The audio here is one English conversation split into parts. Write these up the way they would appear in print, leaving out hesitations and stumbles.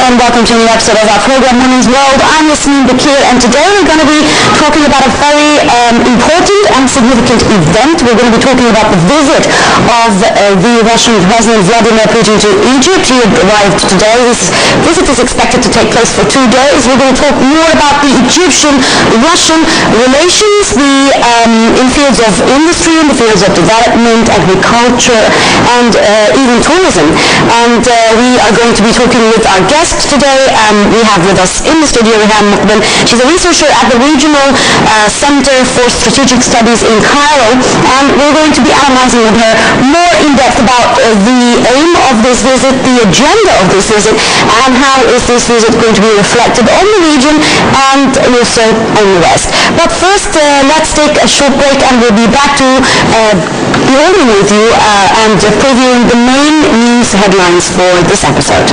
and welcome to a new episode of our program Women's World. I'm Yasmin Bakir, and today we're going to be talking about a very important and significant event. We're going to be talking about the visit of the Russian President Vladimir Putin to Egypt. He arrived today. This visit is expected to take place for 2 days. We're going to talk more about the Egyptian-Russian relations, in fields of industry, in the fields of development, agriculture, and even tourism. And we are going to be talking with our guest today. We have with us in the studio Riham Mokbel. She's a researcher at the Regional Center for Strategic Studies in Cairo, and we're going to be analyzing with her more in depth about the aim of this visit, the agenda of this visit, and how is this visit going to be reflected on the region and also on the West. But first, let's take a short break, and we'll be back to be holding with you and previewing the main news headlines for this episode.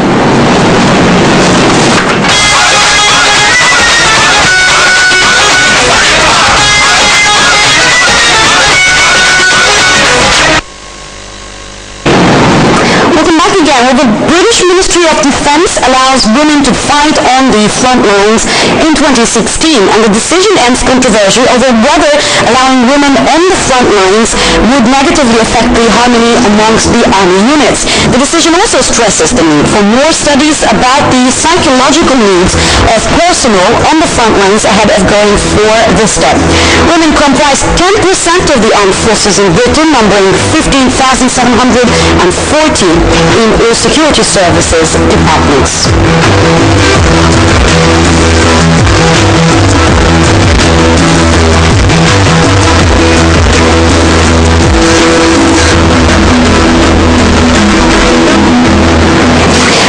Welcome back again. Well, the British Ministry of Defence allows women to fight on the front lines in 2016, and the decision ends controversy over whether allowing women on the front lines would negatively affect the harmony amongst the army units. The decision also stresses the need for more studies about the psychological needs of personnel on the front lines ahead of going for this step. Women comprise 10% of the armed forces in Britain, numbering 15,740 in all security services departments.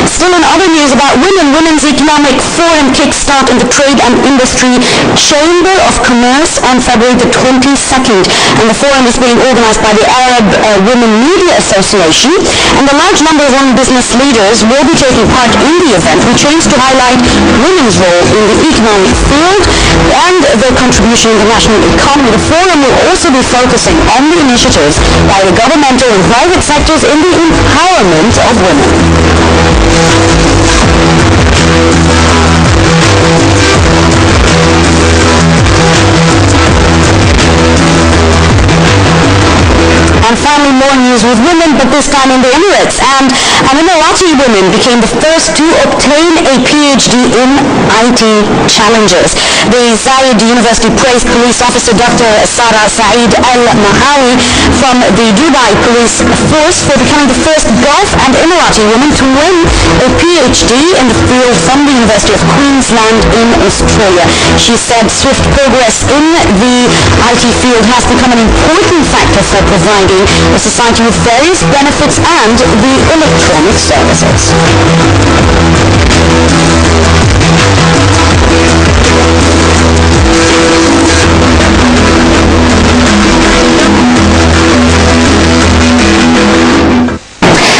Still in other news about women, Women's Economic Forum kickstart in the Trade and Industry Chamber of Commerce on February the 22nd. And the forum is being organized by the Arab Women Media Association. And a large number of women business leaders will be taking part in the event, which aims to highlight women's role in the economic field and their contribution in the national economy. The forum will also be focusing on the initiatives by the governmental and private sectors in the empowerment of women. And finally, more news with women, but this time in the Emirates. And Emirati women became the first to obtain a PhD in IT challenges. The Zayed University praised police officer Dr. Sara Saeed Al-Mahawi from the Dubai Police Force for becoming the first Gulf and Emirati woman to win a PhD in the field from the University of Queensland in Australia. She said swift progress in the IT field has become an important factor for providing a society with various benefits and the electronic services.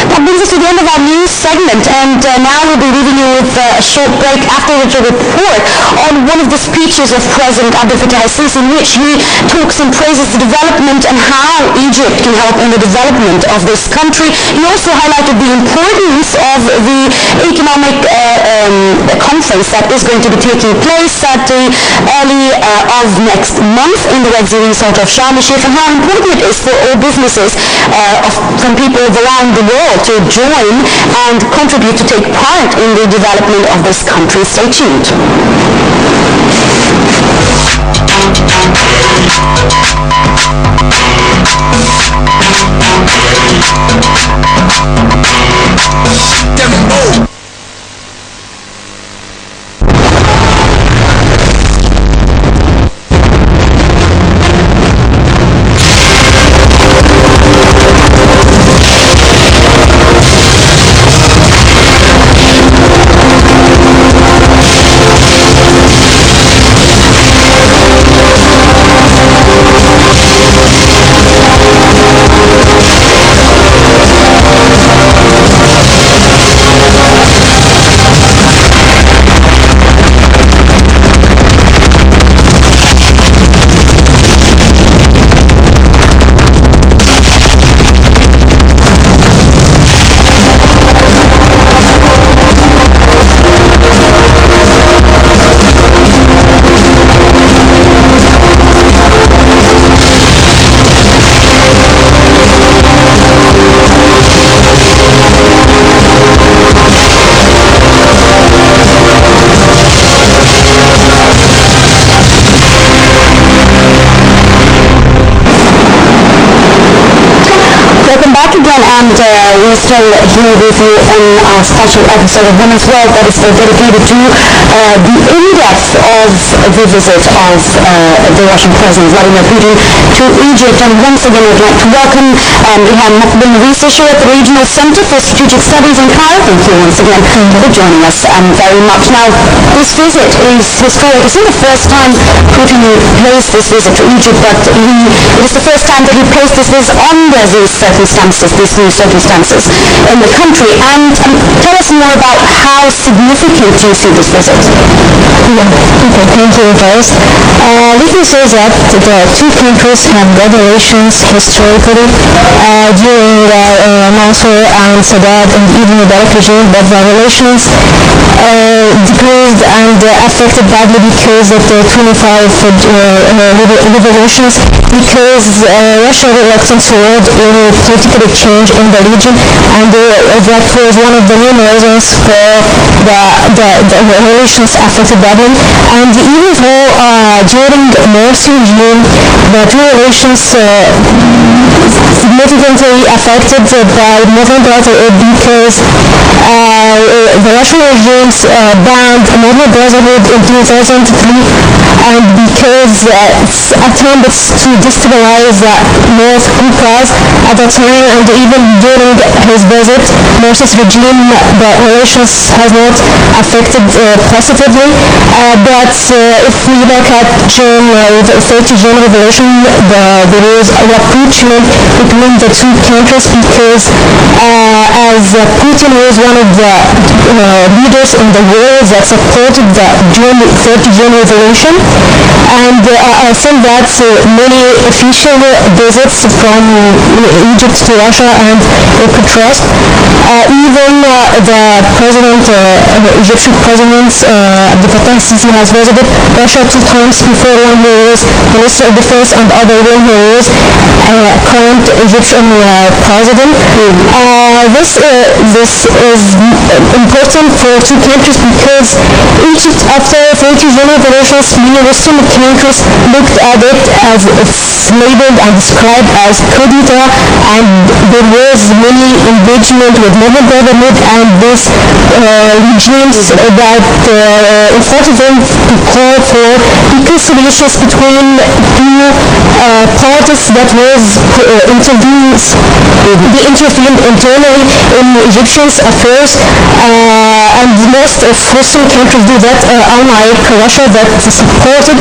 That brings us to the end of our news segment, and now we'll be leaving you with a short break, after which a report on one of the speeches of President Abdel Fattah al-Sisi, in which he talks and praises the development and how Egypt can help in the development of this country. He also highlighted the importance of the economic conference that is going to be taking place at the early of next month in the Red Sea resort of Sharm el-Sheikh, and how important it is for all businesses from people around the world to join and contribute to take part in the development of this country. Stay tuned. back again, and we're still here with you on our special episode of Women's World that is dedicated to the in-depth of the visit of the Russian President Vladimir Putin to Egypt. And once again, we'd like to welcome Riham, Mokbel, researcher at the Regional Center for Strategic Studies in Cairo. Thank you once again for joining us very much. Now, this visit is historic. It's not the first time Putin placed this visit to Egypt, but it is the first time that he placed this visit under these circumstances, these new circumstances in the country. And tell us more about how significant you see this visit. Okay, thank you, guys. We can say that the two countries have good relations historically during Nasser and Sadat and even the Mubarak regime, but the relations decreased and affected badly because of the 25 revolutions, because Russia reluctant toward any political exchange in the region, and that was one of the main reasons for the relations affected badly. And even though during Morsi regime, the two relations significantly affected by Muslim Brotherhood, because the Russian regimes banned Muslim Brotherhood in 2003, and because attempts to destabilize North Caucasus at the time, and even during his visit, Morsi's regime, the relations has not affected positively. But if we look at June 30 June revolution, there is a rapprochement between the two countries, because as Putin was one of the leaders in the war that supported the June 30 June revolution, and I think that many official visits from Egypt to Russia, and we could trust even the president, Egyptian president Abdel Fattah Sisi has visited Russia 2 times before, when he was Minister of Defense, and other when he was current Egyptian president. This is important for two countries, because Egypt, after 30 June revolutions, many Western countries looked at it as it's labeled and described as coup d'etat, and there was many engagement with Muslim Brotherhood and these regimes that instead of them to call for reconciliations between two parties that was intervened internally in Egyptians' affairs, and most of Western countries do that, unlike Russia that supported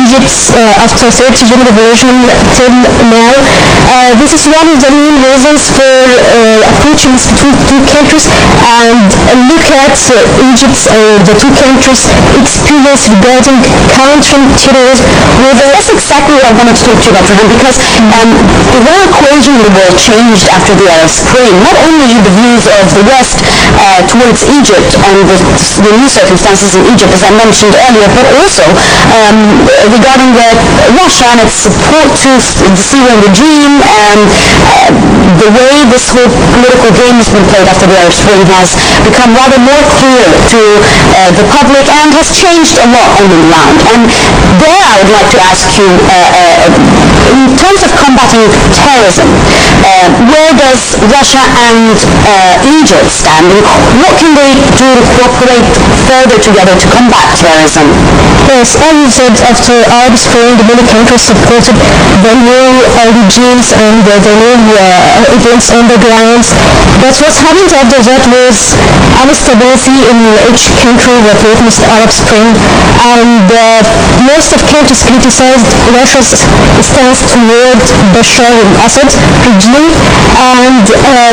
Egypt after 30 June revolution till now. This is one of the main reasons for approaching between two countries, and look at Egypt's the two countries' experience regarding countering terrorism. That's exactly what I wanted to talk to you about, Riham, because the whole equation in the world changed after the Arab Spring. Not only the views of the West towards Egypt and the new circumstances in Egypt, as I mentioned earlier, but also regarding Russia and its support to the Syrian regime, and the way this whole political game has been played after the Arab Spring has become rather more clear to the public, and has changed a lot on the ground. And there I would like to ask you, in terms of combating terrorism, where does Russia and Egypt stand? What can they do to cooperate further together to combat terrorism? Yes, as you said, after Arab Spring, many countries supported the new regimes and the new events on the ground. But what happened after that was instability in each country that witnessed Arab Spring, and most of countries criticized Russia's stance toward Bashar al-Assad regime. And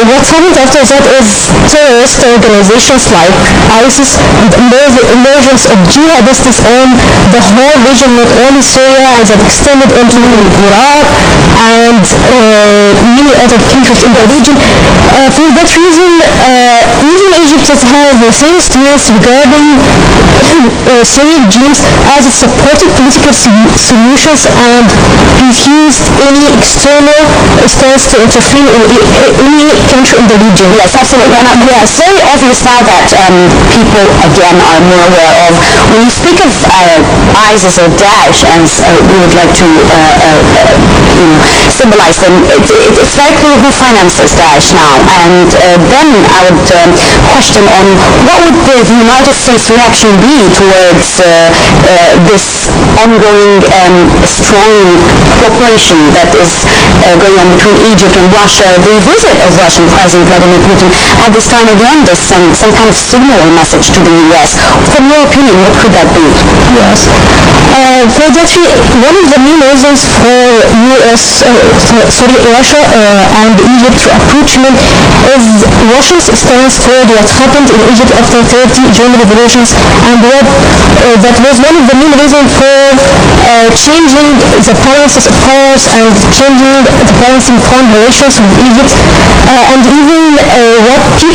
what happened after that is terrorist organizations like ISIS and emergence of jihadists on the whole region, not only Syria, and that extended into Iraq and many other countries in the region. For that reason, even Egypt Egypt has the same stance regarding Syrian regimes as it supported political solutions and refused any external stance to interfere in any country in the region. Yes, absolutely. And it's very obvious now that people, again, are more aware of. When you speak of ISIS or Daesh, as we would like to symbolize them, it's very clear who finances Daesh now. And then I would question on what would the United States reaction be towards this ongoing strong cooperation that is going on between Egypt and Russia, the visit of Russian President Vladimir Putin at this time again, there's some kind of signal or message to the U.S. From your opinion, what could that be? Yes. For that, one of the main reasons for Russia and Egypt approachment is Russia's stance toward what happened in Egypt after 30 German revolutions, and that was one of the main reasons for changing the balances of powers and changing the balancing foreign relations with Egypt, and even what people